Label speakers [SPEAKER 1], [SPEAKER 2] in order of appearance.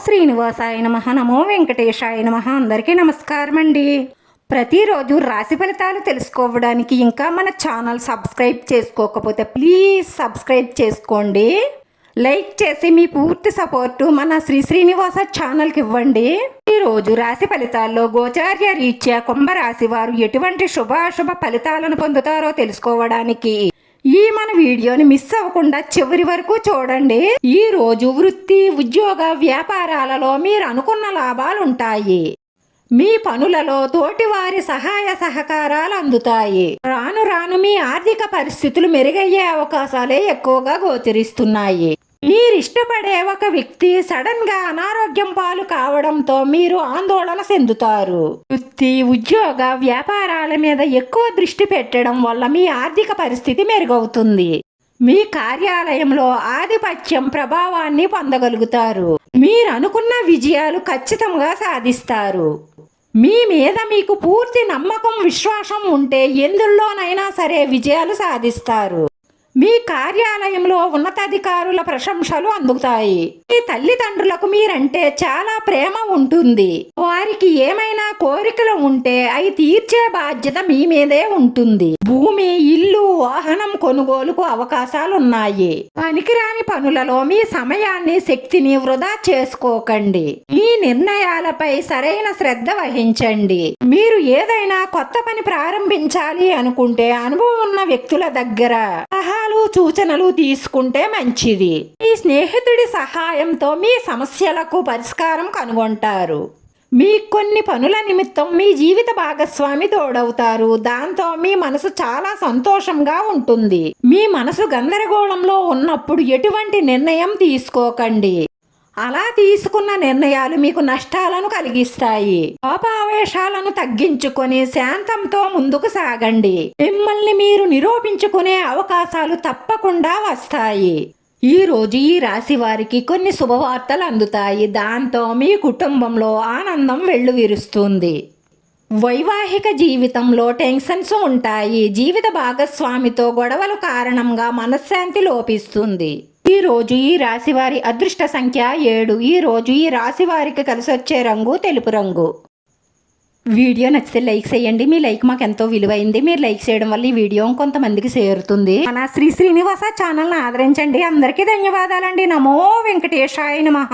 [SPEAKER 1] శ్రీనివాసాయ నమః, నమో వెంకటేశాయ నమః. అందరికీ నమస్కారం అండి. ప్రతిరోజు రాశి ఫలితాలు తెలుసుకోవడానికి ఇంకా మన ఛానల్ సబ్స్క్రైబ్ చేసుకోకపోతే ప్లీజ్ సబ్స్క్రైబ్ చేసుకోండి. లైక్ చేసి మీ పూర్తి సపోర్టు మన శ్రీనివాస ఛానల్కి ఇవ్వండి. ఈరోజు రాశి ఫలితాల్లో గోచార్య రీత్యా కుంభరాశి వారు ఎటువంటి శుభాశుభ ఫలితాలను పొందుతారో తెలుసుకోవడానికి ఈ మన వీడియోని మిస్ అవ్వకుండా చివరి వరకు చూడండి. ఈ రోజు వృత్తి, ఉద్యోగ, వ్యాపారాలలో మీరు అనుకున్న లాభాలు ఉంటాయి. మీ పనులలో తోటివారి సహాయ సహకారాలు అందుతాయి. రాను రాను మీ ఆర్థిక పరిస్థితులు మెరుగయ్యే అవకాశాలే ఎక్కువగా గోచరిస్తున్నాయి. మీరిష్టపడే ఒక వ్యక్తి సడన్ గా అనారోగ్యం పాలు కావడంతో మీరు ఆందోళన చెందుతారు. వృత్తి, ఉద్యోగ, వ్యాపారాల మీద ఎక్కువ దృష్టి పెట్టడం వల్ల మీ ఆర్థిక పరిస్థితి మెరుగవుతుంది. మీ కార్యాలయంలో ఆధిపత్యం ప్రభావాన్ని పొందగలుగుతారు. మీరు అనుకున్న విజయాలు ఖచ్చితంగా సాధిస్తారు. మీ మీద మీకు పూర్తి నమ్మకం, విశ్వాసం ఉంటే ఎందులోనైనా సరే విజయాలు సాధిస్తారు. మీ కార్యాలయంలో ఉన్నతాధికారుల ప్రశంసలు అందుతాయి. మీ తల్లిదండ్రులకు మీరంటే చాలా ప్రేమ ఉంటుంది. వారికి ఏమైనా కోరికలు ఉంటే అవి తీర్చే బాధ్యత మీ మీదే ఉంటుంది. భూమి, ఇల్లు, వాహనం కొనుగోలుకు అవకాశాలున్నాయి. పనికిరాని పనులలో మీ సమయాన్ని, శక్తిని వృధా చేసుకోకండి. మీ నిర్ణయాలపై సరైన శ్రద్ధ వహించండి. మీరు ఏదైనా కొత్త పని ప్రారంభించాలి అనుకుంటే అనుభవం ఉన్న వ్యక్తుల దగ్గర సూచనలు తీసుకుంటే మంచిది. మీ స్నేహితుడి సహాయంతో మీ సమస్యలకు పరిష్కారం కనుగొంటారు. మీ కొన్ని పనుల నిమిత్తం మీ జీవిత భాగస్వామి తోడవుతారు. దాంతో మీ మనసు చాలా సంతోషంగా ఉంటుంది. మీ మనసు గందరగోళంలో ఉన్నప్పుడు ఎటువంటి నిర్ణయం తీసుకోకండి. అలా తీసుకున్న నిర్ణయాలు మీకు నష్టాలను కలిగిస్తాయి. కోపావేశాలను తగ్గించుకొని శాంతంతో ముందుకు సాగండి. మిమ్మల్ని మీరు నిరూపించుకునే అవకాశాలు తప్పకుండా వస్తాయి. ఈ రోజు ఈ రాశి వారికి కొన్ని శుభవార్తలు అందుతాయి. దాంతో మీ కుటుంబంలో ఆనందం వెల్లువిరుస్తుంది. వైవాహిక జీవితంలో టెన్షన్స్ ఉంటాయి. జీవిత భాగస్వామితో గొడవల కారణంగా మనశ్శాంతి లోపిస్తుంది. ఈ రోజు ఈ రాశి వారి అదృష్ట సంఖ్య 7. ఈ రోజు ఈ రాశి వారికి కలిసి వచ్చే రంగు తెలుపు రంగు. వీడియో నచ్చితే లైక్ చేయండి. మీ లైక్ మాకు ఎంతో విలువైంది. మీరు లైక్ చేయడం వల్ల ఈ వీడియో కొంతమందికి చేరుతుంది. మన శ్రీనివాస ఛానల్ని ఆదరించండి. అందరికీ ధన్యవాదాలండి. నమో వెంకటేశాయ నమః.